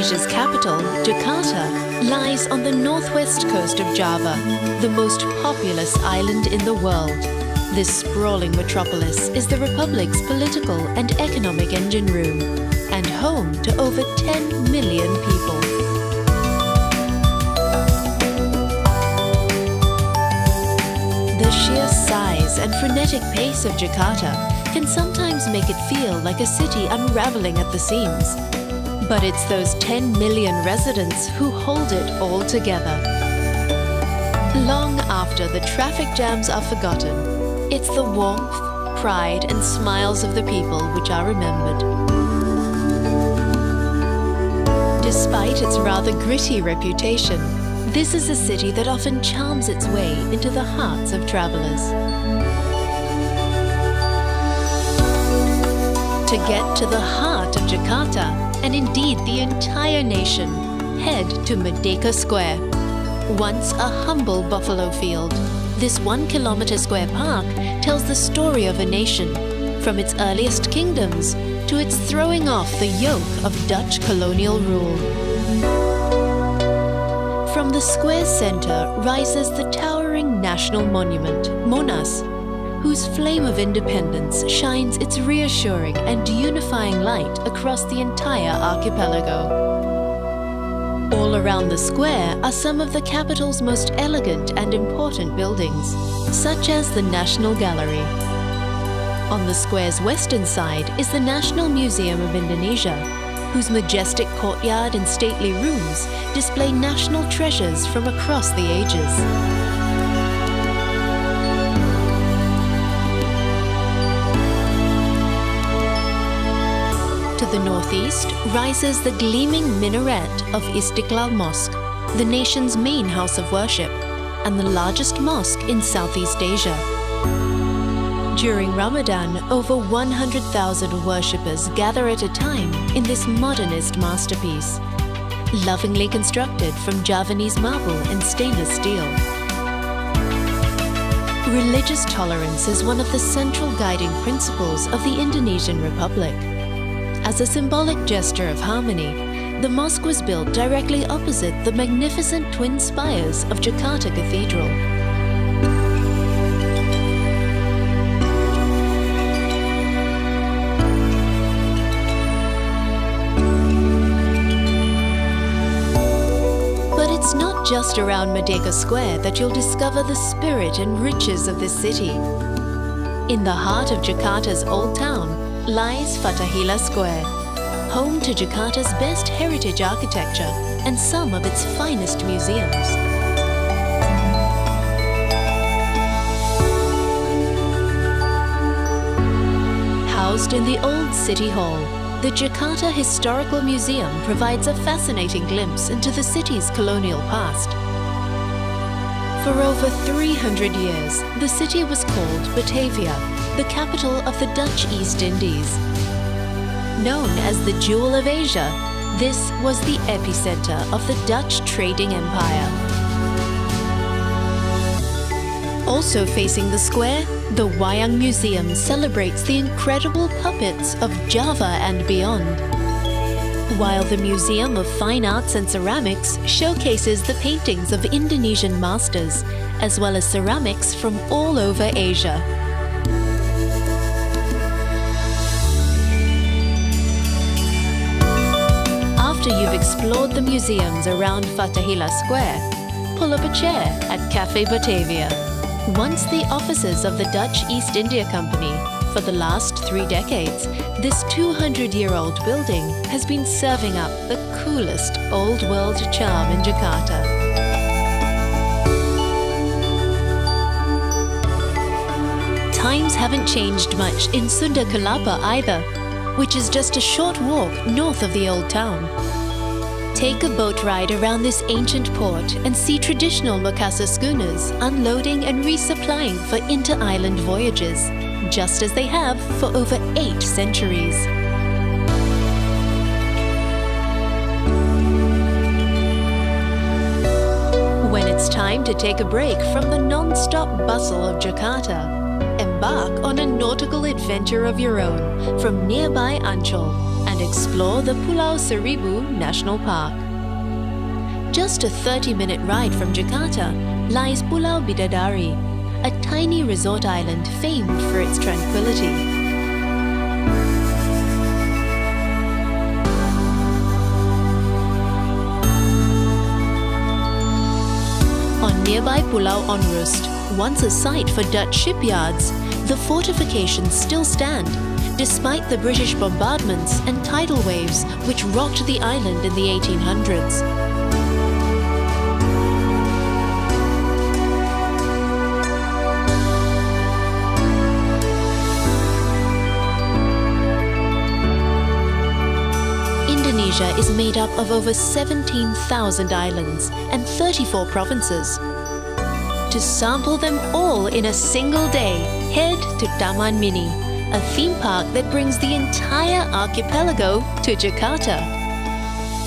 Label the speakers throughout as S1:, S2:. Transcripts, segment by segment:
S1: Indonesia's capital, Jakarta, lies on the northwest coast of Java, the most populous island in the world. This sprawling metropolis is the Republic's political and economic engine room, and home to over 10 million people. The sheer size and frenetic pace of Jakarta can sometimes make it feel like a city unraveling at the seams. But it's those 10 million residents who hold it all together. Long after the traffic jams are forgotten, it's the warmth, pride and smiles of the people which are remembered. Despite its rather gritty reputation, this is a city that often charms its way into the hearts of travelers. To get to the heart of Jakarta, and indeed the entire nation, head to Merdeka Square. Once a humble buffalo field, this 1 kilometre square park tells the story of a nation, from its earliest kingdoms to its throwing off the yoke of Dutch colonial rule. From the square's centre rises the towering national monument, Monas, whose flame of independence shines its reassuring and unifying light across the entire archipelago. All around the square are some of the capital's most elegant and important buildings, such as the National Gallery. On the square's western side is the National Museum of Indonesia, whose majestic courtyard and stately rooms display national treasures from across the ages. To the northeast rises the gleaming minaret of Istiqlal Mosque, the nation's main house of worship, and the largest mosque in Southeast Asia. During Ramadan, over 100,000 worshippers gather at a time in this modernist masterpiece, lovingly constructed from Javanese marble and stainless steel. Religious tolerance is one of the central guiding principles of the Indonesian Republic. As a symbolic gesture of harmony, the mosque was built directly opposite the magnificent twin spires of Jakarta Cathedral. But it's not just around Merdeka Square that you'll discover the spirit and riches of this city. In the heart of Jakarta's old town lies Fathahillah Square, home to Jakarta's best heritage architecture and some of its finest museums. Housed in the old City Hall, the Jakarta Historical Museum provides a fascinating glimpse into the city's colonial past. For over 300 years, the city was called Batavia, the capital of the Dutch East Indies. Known as the Jewel of Asia, this was the epicenter of the Dutch trading empire. Also facing the square, the Wayang Museum celebrates the incredible puppets of Java and beyond, while the Museum of Fine Arts and Ceramics showcases the paintings of Indonesian masters, as well as ceramics from all over Asia. After you've explored the museums around Fathahillah Square, pull up a chair at Cafe Batavia. Once the offices of the Dutch East India Company, for the last 3 decades, this 200-year-old building has been serving up the coolest old-world charm in Jakarta. Times haven't changed much in Sunda Kelapa either, which is just a short walk north of the old town. Take a boat ride around this ancient port and see traditional Makassar schooners unloading and resupplying for inter-island voyages, just as they have for over 8 centuries. When it's time to take a break from the non-stop bustle of Jakarta, embark on a nautical adventure of your own from nearby Ancol and and explore the Pulau Seribu National Park. Just a 30-minute ride from Jakarta lies Pulau Bidadari, a tiny resort island famed for its tranquility. On nearby Pulau Onrust, once a site for Dutch shipyards, the fortifications still stand, despite the British bombardments and tidal waves which rocked the island in the 1800s. Indonesia is made up of over 17,000 islands and 34 provinces. To sample them all in a single day, head to Taman Mini, a theme park that brings the entire archipelago to Jakarta.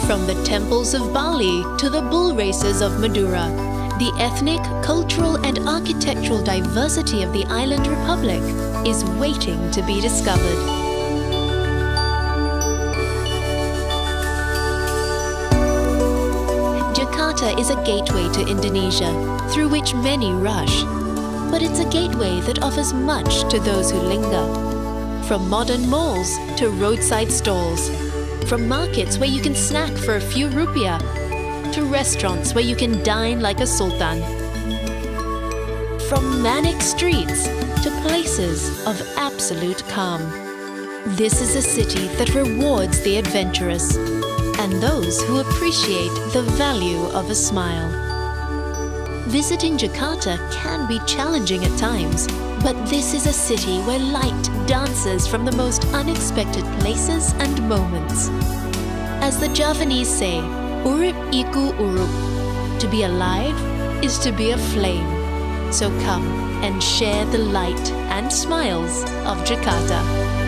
S1: From the temples of Bali to the bull races of Madura, the ethnic, cultural and architectural diversity of the island republic is waiting to be discovered. Jakarta is a gateway to Indonesia, through which many rush. But it's a gateway that offers much to those who linger. From modern malls to roadside stalls. From markets where you can snack for a few rupiah, to restaurants where you can dine like a sultan. From manic streets to places of absolute calm. This is a city that rewards the adventurous and those who appreciate the value of a smile. Visiting Jakarta can be challenging at times, but this is a city where light dances from the most unexpected places and moments. As the Javanese say, urip iku urup. To be alive is to be a flame. So come and share the light and smiles of Jakarta.